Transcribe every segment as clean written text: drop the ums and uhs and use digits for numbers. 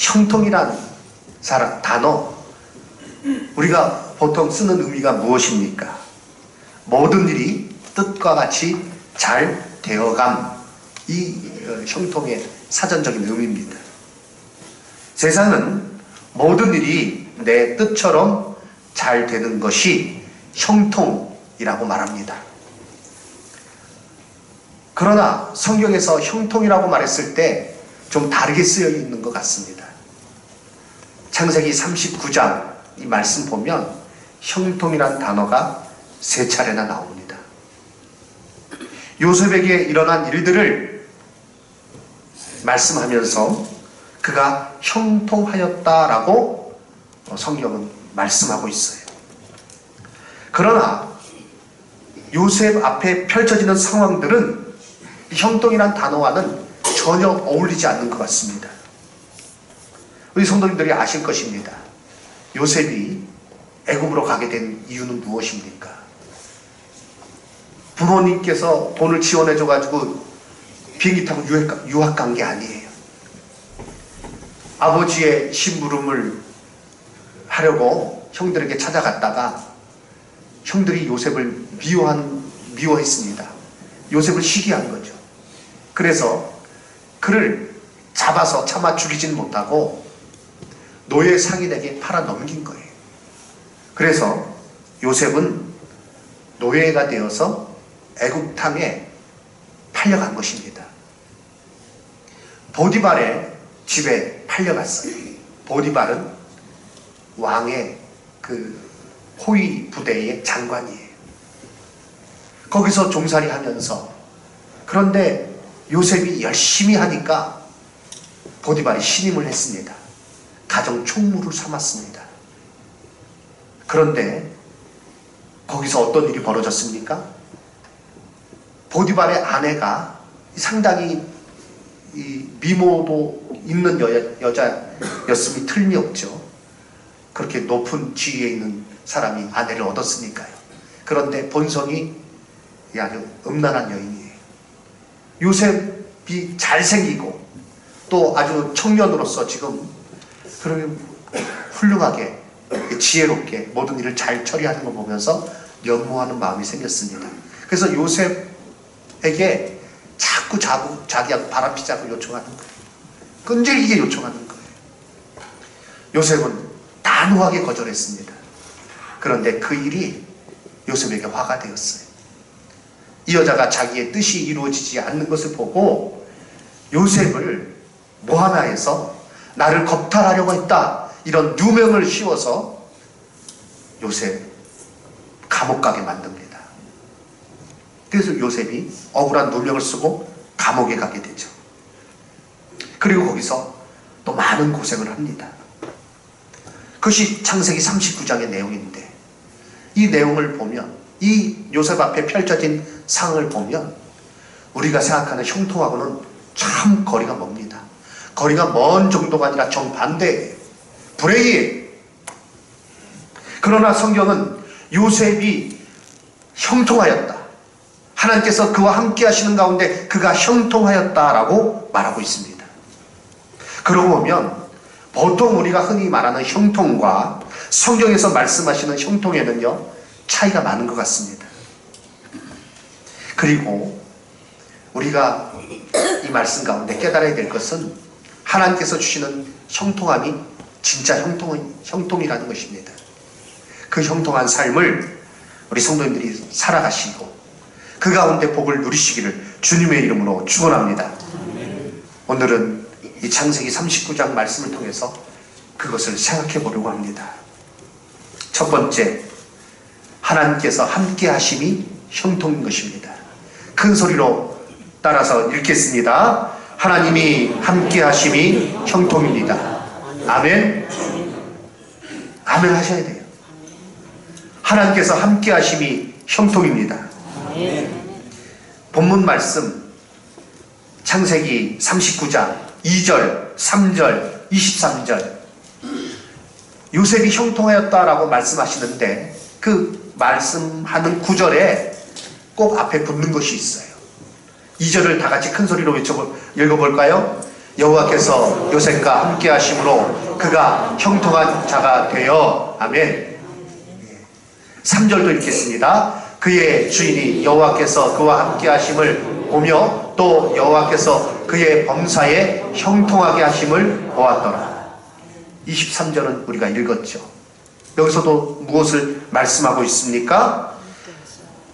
형통이란 단어, 우리가 보통 쓰는 의미가 무엇입니까? 모든 일이 뜻과 같이 잘 되어감, 이 형통의 사전적인 의미입니다. 세상은 모든 일이 내 뜻처럼 잘 되는 것이 형통이라고 말합니다. 그러나 성경에서 형통이라고 말했을 때 좀 다르게 쓰여 있는 것 같습니다. 창세기 39장 이 말씀 보면 형통이란 단어가 3차례나 나옵니다. 요셉에게 일어난 일들을 말씀하면서 그가 형통하였다라고 성경은 말씀하고 있어요. 그러나 요셉 앞에 펼쳐지는 상황들은 형통이란 단어와는 전혀 어울리지 않는 것 같습니다. 우리 성도님들이 아실 것입니다. 요셉이 애굽으로 가게 된 이유는 무엇입니까? 부모님께서 돈을 지원해줘가지고 비행기 타고 유학 간 게 아니에요. 아버지의 심부름을 하려고 형들에게 찾아갔다가 형들이 요셉을 미워했습니다. 요셉을 시기한 거죠. 그래서 그를 잡아서 차마 죽이진 못하고 노예 상인에게 팔아 넘긴 거예요. 그래서 요셉은 노예가 되어서 애굽 땅에 팔려간 것입니다. 보디발의 집에 팔려갔어요. 보디발은 왕의 그 호위 부대의 장관이에요. 거기서 종살이 하면서, 그런데 요셉이 열심히 하니까 보디발이 신임을 했습니다. 가정 총무를 삼았습니다. 그런데 거기서 어떤 일이 벌어졌습니까? 보디발의 아내가 상당히 미모도 있는 여자였음이 틀림이 없죠. 그렇게 높은 지위에 있는 사람이 아내를 얻었으니까요. 그런데 본성이 아주 음란한 여인이에요. 요셉이 잘생기고 또 아주 청년으로서 지금 훌륭하게 지혜롭게 모든 일을 잘 처리하는 걸 보면서 연모하는 마음이 생겼습니다. 그래서 요셉에게 자꾸 자기하고 바람피자고 요청하는 거예요. 끈질기게 요청하는 거예요. 요셉은 단호하게 거절했습니다. 그런데 그 일이 요셉에게 화가 되었어요. 이 여자가 자기의 뜻이 이루어지지 않는 것을 보고 요셉을 모하나에서 나를 겁탈하려고 했다, 이런 누명을 씌워서 요셉 감옥 가게 만듭니다. 그래서 요셉이 억울한 누명을 쓰고 감옥에 가게 되죠. 그리고 거기서 또 많은 고생을 합니다. 그것이 창세기 39장의 내용인데, 이 내용을 보면, 이 요셉 앞에 펼쳐진 상을 보면 우리가 생각하는 형통하고는 참 거리가 멉니다. 거리가 먼 정도가 아니라 정반대예요. 불행이에요. 그러나 성경은 요셉이 형통하였다, 하나님께서 그와 함께 하시는 가운데 그가 형통하였다라고 말하고 있습니다. 그러고 보면 보통 우리가 흔히 말하는 형통과 성경에서 말씀하시는 형통에는요, 차이가 많은 것 같습니다. 그리고 우리가 이 말씀 가운데 깨달아야 될 것은 하나님께서 주시는 형통함이 진짜 형통이라는 것입니다. 그 형통한 삶을 우리 성도님들이 살아가시고 그 가운데 복을 누리시기를 주님의 이름으로 축원합니다. 오늘은 이 창세기 39장 말씀을 통해서 그것을 생각해 보려고 합니다. 첫 번째, 하나님께서 함께 하심이 형통인 것입니다. 큰 소리로 따라서 읽겠습니다. 하나님이 함께 하심이 형통입니다. 아멘. 아멘 하셔야 돼요. 하나님께서 함께 하심이 형통입니다. 본문 말씀 창세기 39장 2절, 3절, 23절 요셉이 형통하였다라고 말씀하시는데 그 말씀하는 구절에 꼭 앞에 붙는 것이 있어요. 2절을 다 같이 큰 소리로 읽어볼까요? 여호와께서 요셉과 함께 하심으로 그가 형통한 자가 되어. 아멘. 3절도 읽겠습니다. 그의 주인이 여호와께서 그와 함께 하심을 보며 또 여호와께서 그의 범사에 형통하게 하심을 보았더라. 23절은 우리가 읽었죠. 여기서도 무엇을 말씀하고 있습니까?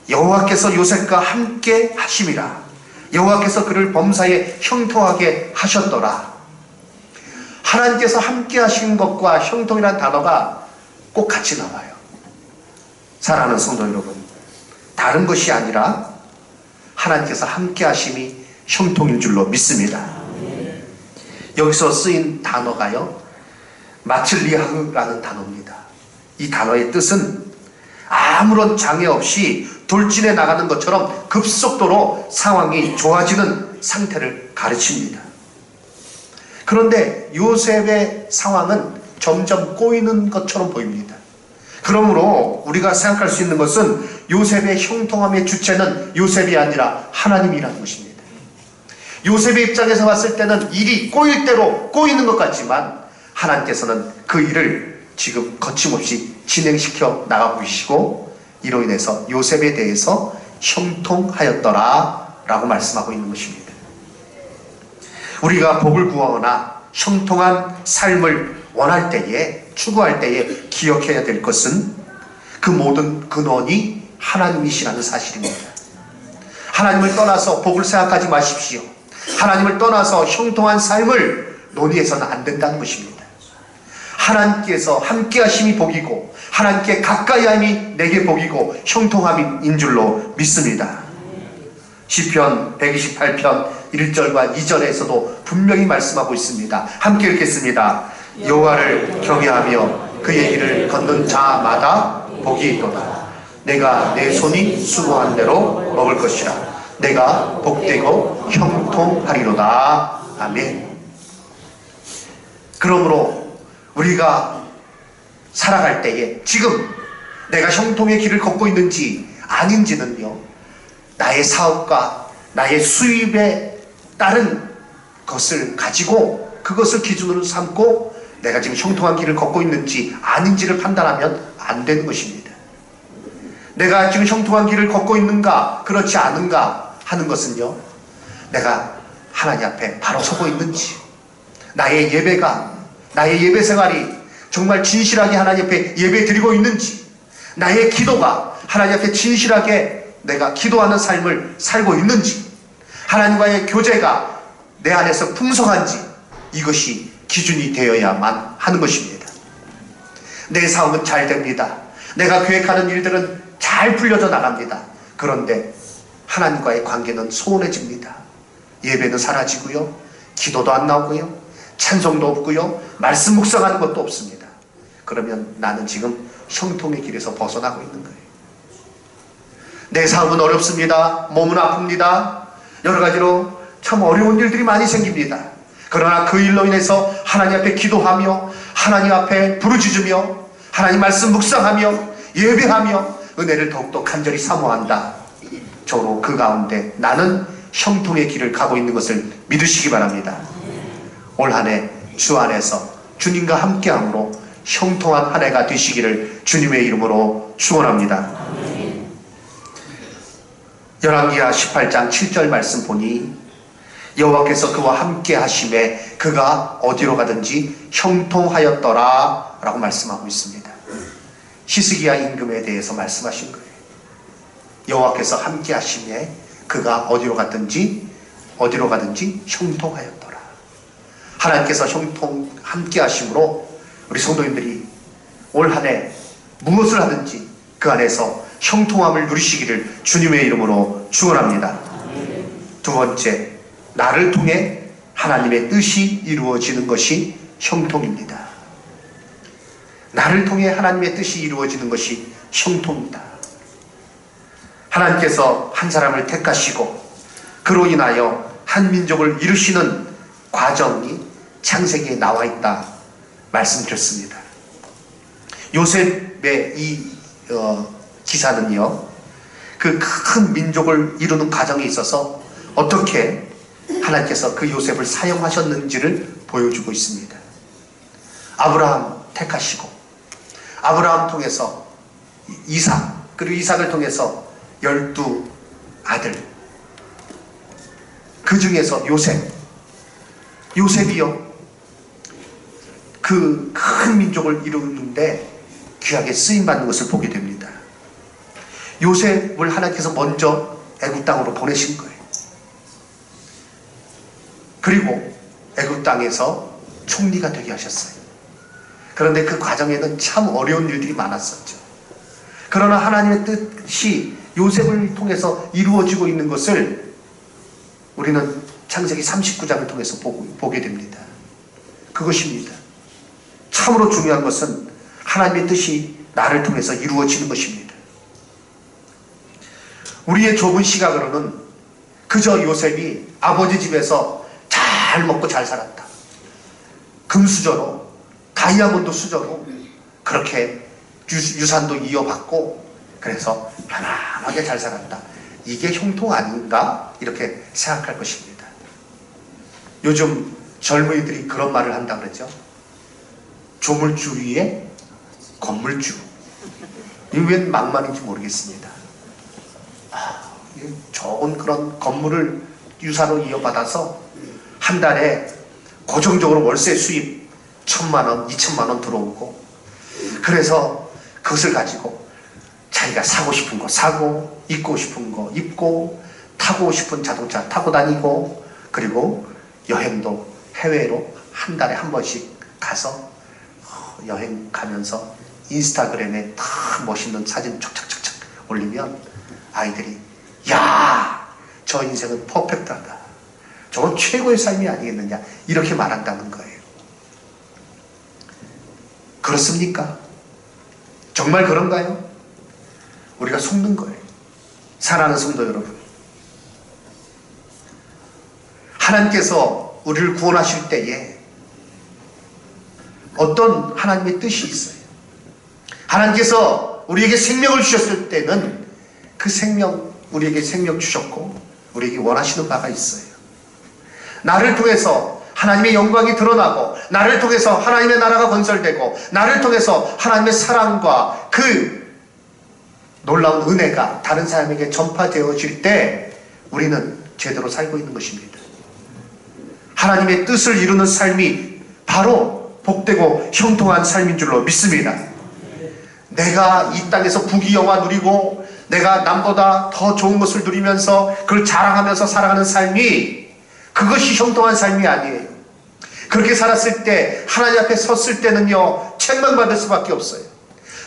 여호와께서 요셉과 함께 하심이라. 여호와께서 그를 범사에 형통하게 하셨더라. 하나님께서 함께 하신 것과 형통이라는 단어가 꼭 같이 나와요. 사랑하는 성도 여러분, 다른 것이 아니라 하나님께서 함께 하심이 형통인 줄로 믿습니다. 여기서 쓰인 단어가요, 마틀리아흐라는 단어입니다. 이 단어의 뜻은 아무런 장애 없이 돌진해 나가는 것처럼 급속도로 상황이 좋아지는 상태를 가르칩니다. 그런데 요셉의 상황은 점점 꼬이는 것처럼 보입니다. 그러므로 우리가 생각할 수 있는 것은 요셉의 형통함의 주체는 요셉이 아니라 하나님이라는 것입니다. 요셉의 입장에서 봤을 때는 일이 꼬일 대로 꼬이는 것 같지만 하나님께서는 그 일을 지금 거침없이 진행시켜 나가고 계시고, 이로 인해서 요셉에 대해서 형통하였더라 라고 말씀하고 있는 것입니다. 우리가 복을 구하거나 형통한 삶을 원할 때에, 추구할 때에 기억해야 될 것은 그 모든 근원이 하나님이시라는 사실입니다. 하나님을 떠나서 복을 생각하지 마십시오. 하나님을 떠나서 형통한 삶을 논의해서는 안 된다는 것입니다. 하나님께서 함께 하심이 복이고 하나님께 가까이 함이 내게 복이고 형통함인 줄로 믿습니다. 시편 128편 1절과 2절에서도 분명히 말씀하고 있습니다. 함께 읽겠습니다. 여호와를 경외하며 그의 길을 걷는 자마다 복이 있도다. 내가 내 손이 수고한 대로 먹을 것이라. 내가 복되고 형통하리로다. 아멘. 그러므로 우리가 살아갈 때에 지금 내가 형통의 길을 걷고 있는지 아닌지는요, 나의 사업과 나의 수입에 따른 것을 가지고 그것을 기준으로 삼고 내가 지금 형통한 길을 걷고 있는지 아닌지를 판단하면 안 되는 것입니다. 내가 지금 형통한 길을 걷고 있는가 그렇지 않은가 하는 것은요, 내가 하나님 앞에 바로 서고 있는지, 나의 예배가, 나의 예배 생활이 정말 진실하게 하나님 앞에 예배 드리고 있는지, 나의 기도가 하나님 앞에 진실하게 내가 기도하는 삶을 살고 있는지, 하나님과의 교제가 내 안에서 풍성한지, 이것이 기준이 되어야만 하는 것입니다. 내 사업은 잘 됩니다. 내가 계획하는 일들은 잘 풀려져 나갑니다. 그런데 하나님과의 관계는 소원해집니다. 예배는 사라지고요, 기도도 안 나오고요, 찬송도 없고요, 말씀 묵상하는 것도 없습니다. 그러면 나는 지금 형통의 길에서 벗어나고 있는 거예요. 내 사업은 어렵습니다. 몸은 아픕니다. 여러 가지로 참 어려운 일들이 많이 생깁니다. 그러나 그 일로 인해서 하나님 앞에 기도하며 하나님 앞에 부르짖으며 하나님 말씀 묵상하며 예배하며 은혜를 더욱더 간절히 사모한다. 저로 그 가운데 나는 형통의 길을 가고 있는 것을 믿으시기 바랍니다. 올 한 해 주 안에서 주님과 함께함으로 형통한 한 해가 되시기를 주님의 이름으로 축원합니다. 열왕기하 18장 7절 말씀 보니 여호와께서 그와 함께 하심에 그가 어디로 가든지 형통하였더라 라고 말씀하고 있습니다. 히스기야 임금에 대해서 말씀하신 거예요. 여호와께서 함께 하심에 그가 어디로 가든지 형통하였더라. 하나님께서 함께 하심으로 우리 성도님들이 올 한 해 무엇을 하든지 그 안에서 형통함을 누리시기를 주님의 이름으로 축원합니다. 두 번째, 나를 통해 하나님의 뜻이 이루어지는 것이 형통입니다. 나를 통해 하나님의 뜻이 이루어지는 것이 형통입니다. 하나님께서 한 사람을 택하시고 그로 인하여 한 민족을 이루시는 과정이 창세기에 나와 있다 말씀드렸습니다. 요셉의 이 기사는요, 그 큰 민족을 이루는 과정에 있어서 어떻게 하나님께서 그 요셉을 사용하셨는지를 보여주고 있습니다. 아브라함 택하시고 아브라함 통해서 이삭, 그리고 이삭을 통해서 12아들, 그 중에서 요셉이요 그 큰 민족을 이루는데 귀하게 쓰임받는 것을 보게 됩니다. 요셉을 하나님께서 먼저 애굽 땅으로 보내신 거예요. 그리고 애굽 땅에서 총리가 되게 하셨어요. 그런데 그 과정에는 참 어려운 일들이 많았었죠. 그러나 하나님의 뜻이 요셉을 통해서 이루어지고 있는 것을 우리는 창세기 39장을 통해서 보게 됩니다. 그것입니다. 참으로 중요한 것은 하나님의 뜻이 나를 통해서 이루어지는 것입니다. 우리의 좁은 시각으로는 그저 요셉이 아버지 집에서 잘 먹고 잘 살았다, 금수저로 다이아몬드 수저로 그렇게 유산도 이어받고 그래서 편안하게 잘 살았다, 이게 형통 아닌가 이렇게 생각할 것입니다. 요즘 젊은이들이 그런 말을 한다 그러죠. 조물주 위에 건물주. 이게 웬 막말인지 모르겠습니다. 적은 그런 건물을 유산으로 이어받아서 한 달에 고정적으로 월세 수입 1,000만원, 2,000만원 들어오고, 그래서 그것을 가지고 자기가 사고 싶은 거 사고, 입고 싶은 거 입고, 타고 싶은 자동차 타고 다니고, 그리고 여행도 해외로 한 달에 한 번씩 가서 여행 가면서 인스타그램에 다 멋있는 사진 촉촉촉촉 올리면 아이들이 야, 저 인생은 퍼펙트하다, 저건 최고의 삶이 아니겠느냐 이렇게 말한다는 거예요. 그렇습니까? 정말 그런가요? 우리가 속는 거예요. 사랑하는 성도 여러분, 하나님께서 우리를 구원하실 때에 어떤 하나님의 뜻이 있어요. 하나님께서 우리에게 생명을 주셨을 때는 그 생명, 우리에게 생명 주셨고 우리에게 원하시는 바가 있어요. 나를 통해서 하나님의 영광이 드러나고, 나를 통해서 하나님의 나라가 건설되고, 나를 통해서 하나님의 사랑과 그 놀라운 은혜가 다른 사람에게 전파되어질 때 우리는 제대로 살고 있는 것입니다. 하나님의 뜻을 이루는 삶이 바로 복되고 형통한 삶인 줄로 믿습니다. 내가 이 땅에서 부귀영화 누리고 내가 남보다 더 좋은 것을 누리면서 그걸 자랑하면서 살아가는 삶이, 그것이 형통한 삶이 아니에요. 그렇게 살았을 때, 하나님 앞에 섰을 때는요, 책망받을 수밖에 없어요.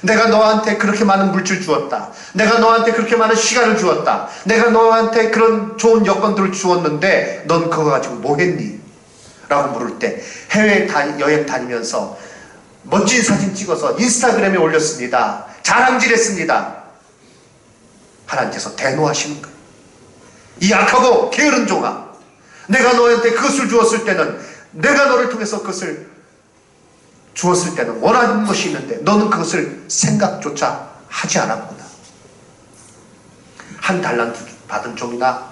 내가 너한테 그렇게 많은 물질 주었다, 내가 너한테 그렇게 많은 시간을 주었다, 내가 너한테 그런 좋은 여건들을 주었는데 넌 그거 가지고 뭐 했니? 라고 물을 때, 해외 여행 다니면서 멋진 사진 찍어서 인스타그램에 올렸습니다, 자랑질했습니다. 하나님께서 대노하시는 거예요. 이 악하고 게으른 종아, 내가 너한테 그것을 주었을 때는, 내가 너를 통해서 그것을 주었을 때는 원하는 것이 있는데 너는 그것을 생각조차 하지 않았구나. 한 달란트 받은 종이나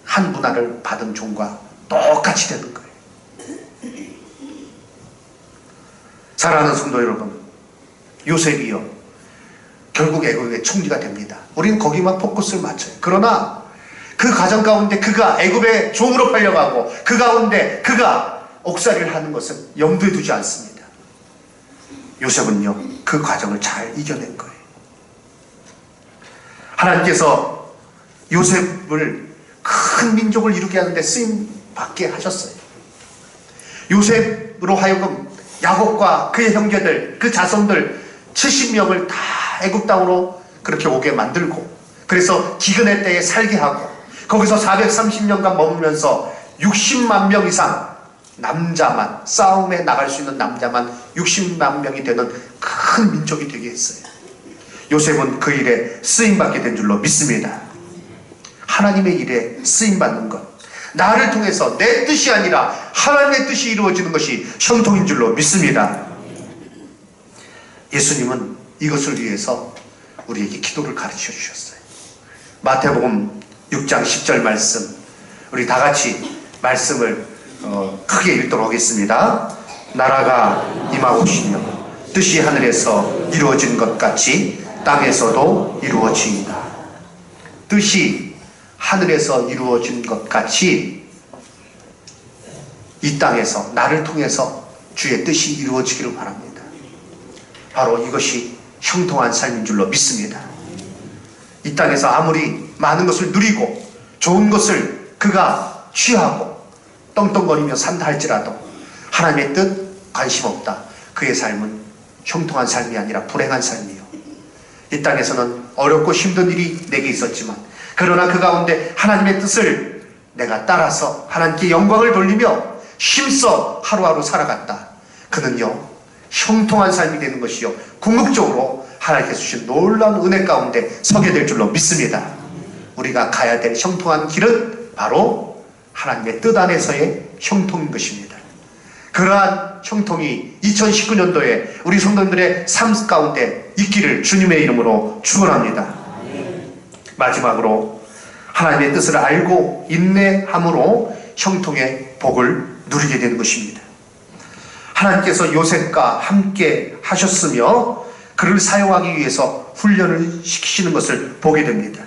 한 문화를 받은 종과 똑같이 되는 거예요. 사랑하는 성도 여러분, 요셉이요 결국 애굽의 총리가 됩니다. 우리는 거기만 포커스를 맞춰요. 그러나 그 과정 가운데 그가 애굽의 종으로 팔려가고 그 가운데 그가 옥살이를 하는 것은 염두에 두지 않습니다. 요셉은요 그 과정을 잘 이겨낸 거예요. 하나님께서 요셉을 큰 민족을 이루게 하는데 쓰임받게 하셨어요. 요셉으로 하여금 야곱과 그의 형제들, 그 자손들 70명을 다 애굽 땅으로 그렇게 오게 만들고, 그래서 기근의 때에 살게 하고, 거기서 430년간 머물면서 60만 명 이상 남자만, 싸움에 나갈 수 있는 남자만 60만 명이 되는 큰 민족이 되게 했어요. 요셉은 그 일에 쓰임받게 된 줄로 믿습니다. 하나님의 일에 쓰임받는 것, 나를 통해서 내 뜻이 아니라 하나님의 뜻이 이루어지는 것이 형통인 줄로 믿습니다. 예수님은 이것을 위해서 우리에게 기도를 가르쳐 주셨어요. 마태복음 6장 10절 말씀, 우리 다 같이 말씀을 크게 읽도록 하겠습니다. 나라가 임하옵시며 뜻이 하늘에서 이루어진 것 같이 땅에서도 이루어지이다. 뜻이 하늘에서 이루어진 것 같이 이 땅에서 나를 통해서 주의 뜻이 이루어지기를 바랍니다. 바로 이것이 형통한 삶인 줄로 믿습니다. 이 땅에서 아무리 많은 것을 누리고 좋은 것을 그가 취하고 떵떵거리며 산다 할지라도 하나님의 뜻 관심 없다. 그의 삶은 형통한 삶이 아니라 불행한 삶이요. 이 땅에서는 어렵고 힘든 일이 내게 있었지만 그러나 그 가운데 하나님의 뜻을 내가 따라서 하나님께 영광을 돌리며 힘써 하루하루 살아갔다. 그는요 형통한 삶이 되는 것이요 궁극적으로 하나님께서 주신 놀라운 은혜 가운데 서게 될 줄로 믿습니다. 우리가 가야 될 형통한 길은 바로 하나님의 뜻 안에서의 형통인 것입니다. 그러한 형통이 2019년도에 우리 성도님들의 삶 가운데 있기를 주님의 이름으로 축원합니다. 마지막으로 하나님의 뜻을 알고 인내함으로 형통의 복을 누리게 되는 것입니다. 하나님께서 요셉과 함께 하셨으며 그를 사용하기 위해서 훈련을 시키시는 것을 보게 됩니다.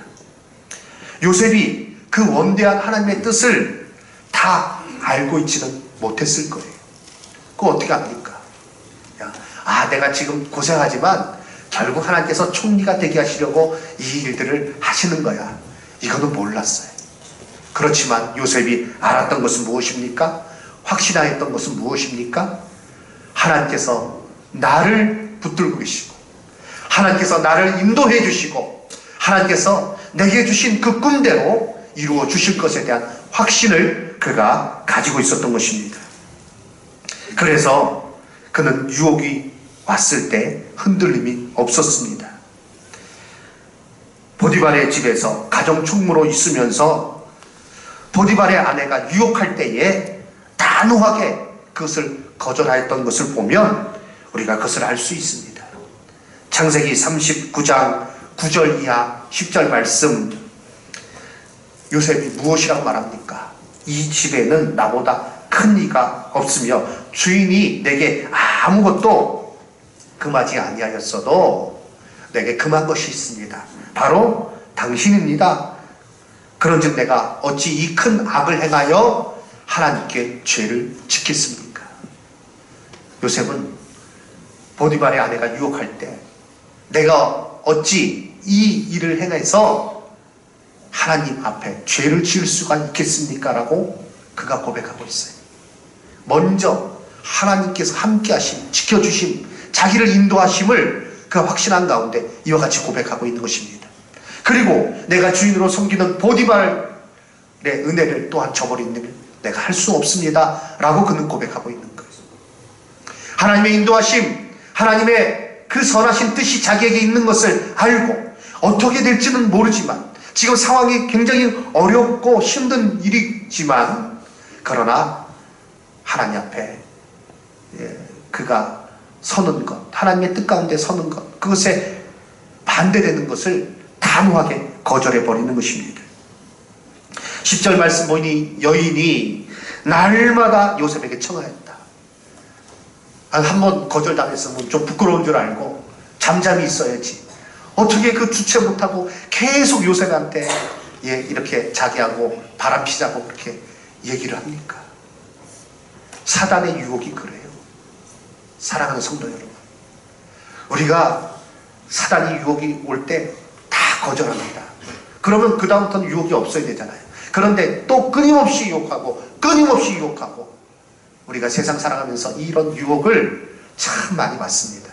요셉이 그 원대한 하나님의 뜻을 다 알고 있지는 못했을 거예요. 그거 어떻게 합니까? 내가 지금 고생하지만 결국 하나님께서 총리가 되게 하시려고 이 일들을 하시는 거야. 이거는 몰랐어요. 그렇지만 요셉이 알았던 것은 무엇입니까? 확신하였던 것은 무엇입니까? 하나님께서 나를 붙들고 계시고 하나님께서 나를 인도해 주시고 하나님께서 내게 주신 그 꿈대로 이루어 주실 것에 대한 확신을 그가 가지고 있었던 것입니다. 그래서 그는 유혹이 왔을 때 흔들림이 없었습니다. 보디발의 집에서 가정 총무로 있으면서 보디발의 아내가 유혹할 때에 단호하게 그것을 거절하였던 것을 보면 우리가 그것을 알 수 있습니다. 창세기 39장 9절 이하 10절 말씀, 요셉이 무엇이라고 말합니까? 이 집에는 나보다 큰 이가 없으며 주인이 내게 아무것도 금하지 아니하였어도 내게 금한 것이 있습니다. 바로 당신입니다. 그런즉 내가 어찌 이 큰 악을 행하여 하나님께 죄를 짓겠습니까? 요셉은 보디발의 아내가 유혹할 때 내가 어찌 이 일을 행해서 하나님 앞에 죄를 지을 수가 있겠습니까? 라고 그가 고백하고 있어요. 먼저 하나님께서 함께 하심, 지켜주심, 자기를 인도하심을 그가 확신한 가운데 이와 같이 고백하고 있는 것입니다. 그리고 내가 주인으로 섬기는 보디발의 은혜를 또한 저버린 일을 내가 할 수 없습니다 라고 그는 고백하고 있는 거예요. 하나님의 인도하심, 하나님의 그 선하신 뜻이 자기에게 있는 것을 알고 어떻게 될지는 모르지만 지금 상황이 굉장히 어렵고 힘든 일이지만 그러나 하나님 앞에 그가 서는 것, 하나님의 뜻 가운데 서는 것, 그것에 반대되는 것을 단호하게 거절해버리는 것입니다. 10절 말씀 보니 여인이 날마다 요셉에게 청하였다. 한번 거절당했으면 좀 부끄러운 줄 알고 잠잠히 있어야지. 어떻게 그 주체 못하고 계속 요셉한테 이렇게 자기하고 바람피자고 그렇게 얘기를 합니까? 사단의 유혹이 그래요. 사랑하는 성도 여러분, 우리가 사단의 유혹이 올 때 다 거절합니다. 그러면 그 다음부터는 유혹이 없어야 되잖아요. 그런데 또 끊임없이 유혹하고 끊임없이 유혹하고 우리가 세상 살아가면서 이런 유혹을 참 많이 받습니다.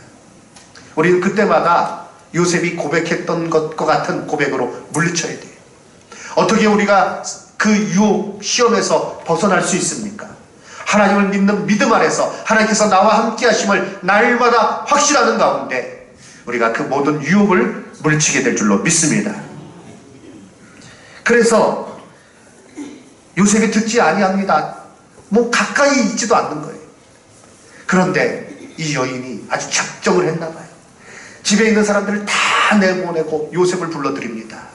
우리는 그때마다 요셉이 고백했던 것과 같은 고백으로 물리쳐야 돼요. 어떻게 우리가 그 유혹 시험에서 벗어날 수 있습니까? 하나님을 믿는 믿음 안에서 하나님께서 나와 함께 하심을 날마다 확신하는 가운데 우리가 그 모든 유혹을 물리치게 될 줄로 믿습니다. 그래서 요셉이 듣지 아니합니다. 가까이 있지도 않는 거예요. 그런데 이 여인이 아주 작정을 했나 봐요. 집에 있는 사람들을 다 내보내고 요셉을 불러드립니다.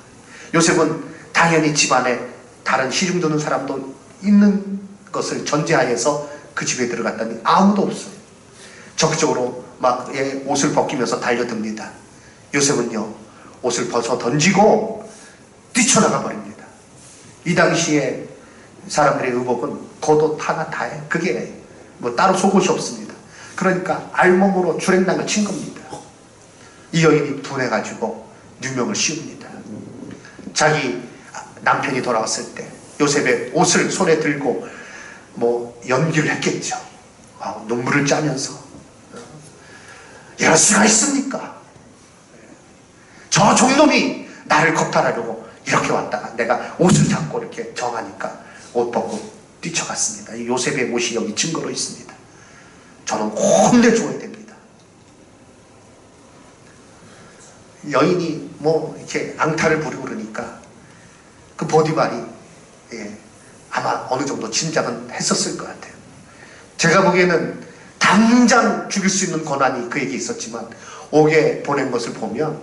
요셉은 당연히 집안에 다른 시중 드는 사람도 있는 것을 전제하에서 그 집에 들어갔더니 아무도 없어요. 적극적으로 막 옷을 벗기면서 달려듭니다. 요셉은요, 옷을 벗어 던지고 뛰쳐나가 버립니다. 이 당시에 사람들의 의복은 겉옷 하나 다해. 그게 뭐 따로 속옷이 없습니다. 그러니까 알몸으로 주랭랑을 친 겁니다. 이 여인이 분해가지고 누명을 씌웁니다. 자기 남편이 돌아왔을 때 요셉의 옷을 손에 들고 뭐 연기를 했겠죠. 눈물을 짜면서 이럴 수가 있습니까? 저 종놈이 나를 겁탈하려고 이렇게 왔다가 내가 옷을 잡고 이렇게 정하니까 옷 벗고 뛰쳐갔습니다. 이 요셉의 옷이 여기 증거로 있습니다. 저는 혼내줘야 됩니다. 여인이 뭐 이렇게 앙탈을 부리고 그러니까 그 보디발이 아마 어느 정도 짐작은 했었을 것 같아요. 제가 보기에는 당장 죽일 수 있는 권한이 그에게 있었지만 옥에 보낸 것을 보면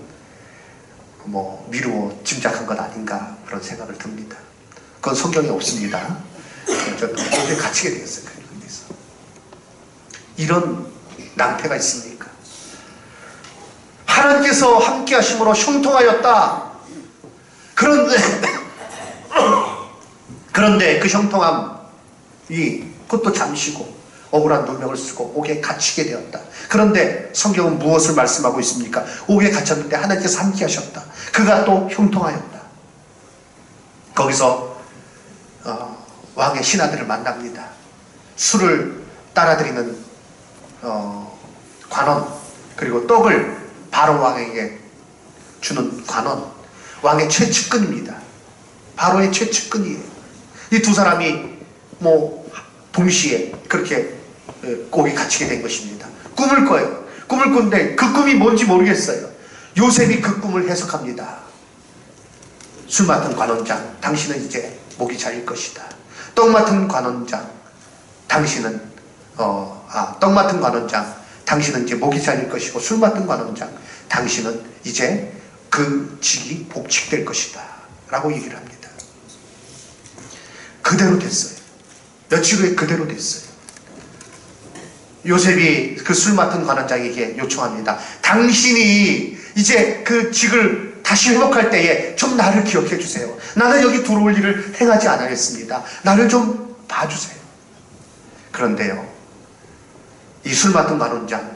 뭐 미루어 짐작한 것 아닌가 그런 생각을 듭니다. 그건 성경에 없습니다. 저는 옥에 갇히게 되었어요. 그래서 이런 낭패가 있습니까? 하나님께서 함께 하심으로 형통하였다. 그런데 그 형통함이 그것도 잠시고 억울한 누명을 쓰고 옥에 갇히게 되었다. 그런데 성경은 무엇을 말씀하고 있습니까? 옥에 갇혔는데 하나님께서 함께 하셨다. 그가 또 형통하였다. 거기서 왕의 신하들을 만납니다. 술을 따라드리는 관원, 그리고 떡을 바로 왕에게 주는 관원, 왕의 최측근입니다. 바로의 최측근이에요. 이 두 사람이 뭐 동시에 그렇게 옥에 갇히게 된 것입니다. 꿈을 꿔요. 꿈을 꾼데 그 꿈이 뭔지 모르겠어요. 요셉이 그 꿈을 해석합니다. 술 맡은 관원장, 당신은 이제 목이 잘릴 것이다. 떡 맡은 관원장, 당신은 떡 맡은 관원장, 당신은 이제 목이 잘릴 것이고, 술 맡은 관원장, 당신은 이제 그 직이 복직될 것이다 라고 얘기를 합니다. 그대로 됐어요. 며칠 후에 그대로 됐어요. 요셉이 그 술 맡은 관원장에게 요청합니다. 당신이 이제 그 직을 다시 회복할 때에 좀 나를 기억해 주세요. 나는 여기 들어올 일을 행하지 않았습니다. 나를 좀 봐주세요. 그런데요, 이 술 맡은 관원장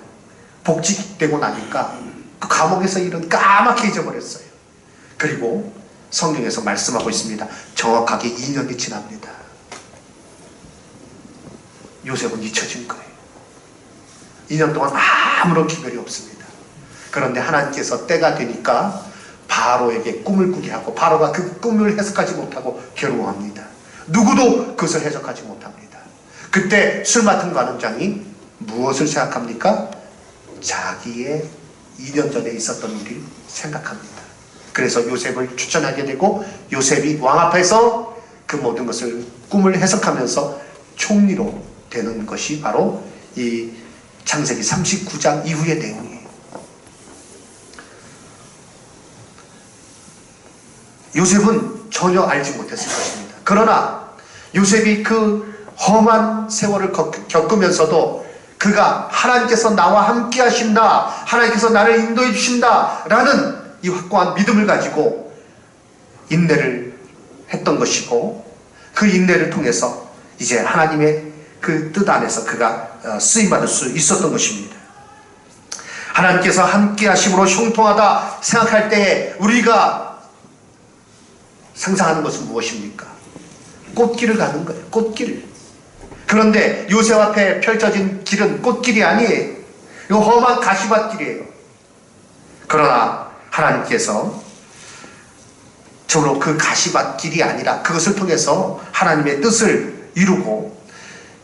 복직되고 나니까 그 감옥에서 일은 까맣게 잊어버렸어요. 그리고 성경에서 말씀하고 있습니다. 정확하게 2년이 지납니다. 요셉은 잊혀진 거예요. 2년 동안 아무런 기별이 없습니다. 그런데 하나님께서 때가 되니까 바로에게 꿈을 꾸게 하고, 바로가 그 꿈을 해석하지 못하고 괴로워합니다. 누구도 그것을 해석하지 못합니다. 그때 술 맡은 관원장이 무엇을 생각합니까? 자기의 2년 전에 있었던 일을 생각합니다. 그래서 요셉을 추천하게 되고, 요셉이 왕 앞에서 그 모든 것을 꿈을 해석하면서 총리로 되는 것이 바로 이 창세기 39장 이후의 내용이에요. 요셉은 전혀 알지 못했을 것입니다. 그러나 요셉이 그 험한 세월을 겪으면서도 그가 하나님께서 나와 함께 하신다, 하나님께서 나를 인도해 주신다 라는 이 확고한 믿음을 가지고 인내를 했던 것이고, 그 인내를 통해서 이제 하나님의 그 뜻 안에서 그가 쓰임받을 수 있었던 것입니다. 하나님께서 함께 하심으로 형통하다 생각할 때에 우리가 상상하는 것은 무엇입니까? 꽃길을 가는 거예요. 꽃길. 그런데 요셉 앞에 펼쳐진 길은 꽃길이 아니에요. 이거 험한 가시밭길이에요. 그러나 하나님께서 저로 그 가시밭길이 아니라 그것을 통해서 하나님의 뜻을 이루고,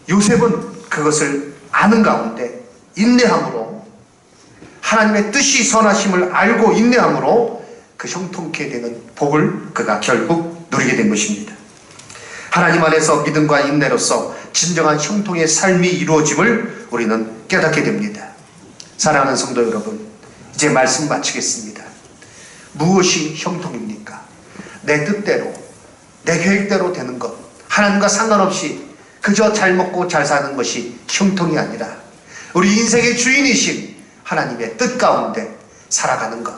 요셉은 그것을 아는 가운데 인내함으로, 하나님의 뜻이 선하심을 알고 인내함으로 그 형통케 되는 복을 그가 결국 누리게 된 것입니다. 하나님 안에서 믿음과 인내로서 진정한 형통의 삶이 이루어짐을 우리는 깨닫게 됩니다. 사랑하는 성도 여러분, 이제 말씀 마치겠습니다. 무엇이 형통입니까? 내 뜻대로, 내 계획대로 되는 것, 하나님과 상관없이 그 그저 잘 먹고 잘 사는 것이 형통이 아니라 우리 인생의 주인이신 하나님의 뜻 가운데 살아가는 것.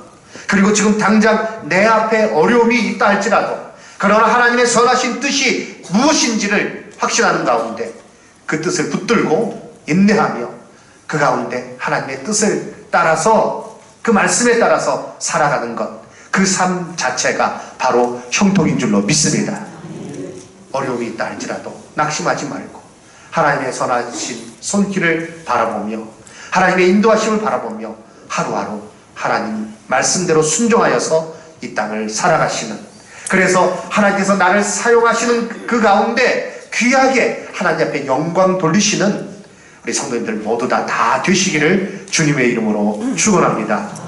그리고 지금 당장 내 앞에 어려움이 있다 할지라도 그러나 하나님의 선하신 뜻이 무엇인지를 확신하는 가운데 그 뜻을 붙들고 인내하며 그 가운데 하나님의 뜻을 따라서 그 말씀에 따라서 살아가는 것, 그 삶 자체가 바로 형통인 줄로 믿습니다. 어려움이 있다 할지라도 낙심하지 말고 하나님의 선하신 손길을 바라보며 하나님의 인도하심을 바라보며 하루하루 하나님 말씀대로 순종하여서 이 땅을 살아가시는, 그래서 하나님께서 나를 사용하시는 그 가운데 귀하게 하나님 앞에 영광 돌리시는 우리 성도님들 모두 다 되시기를 주님의 이름으로 축원합니다.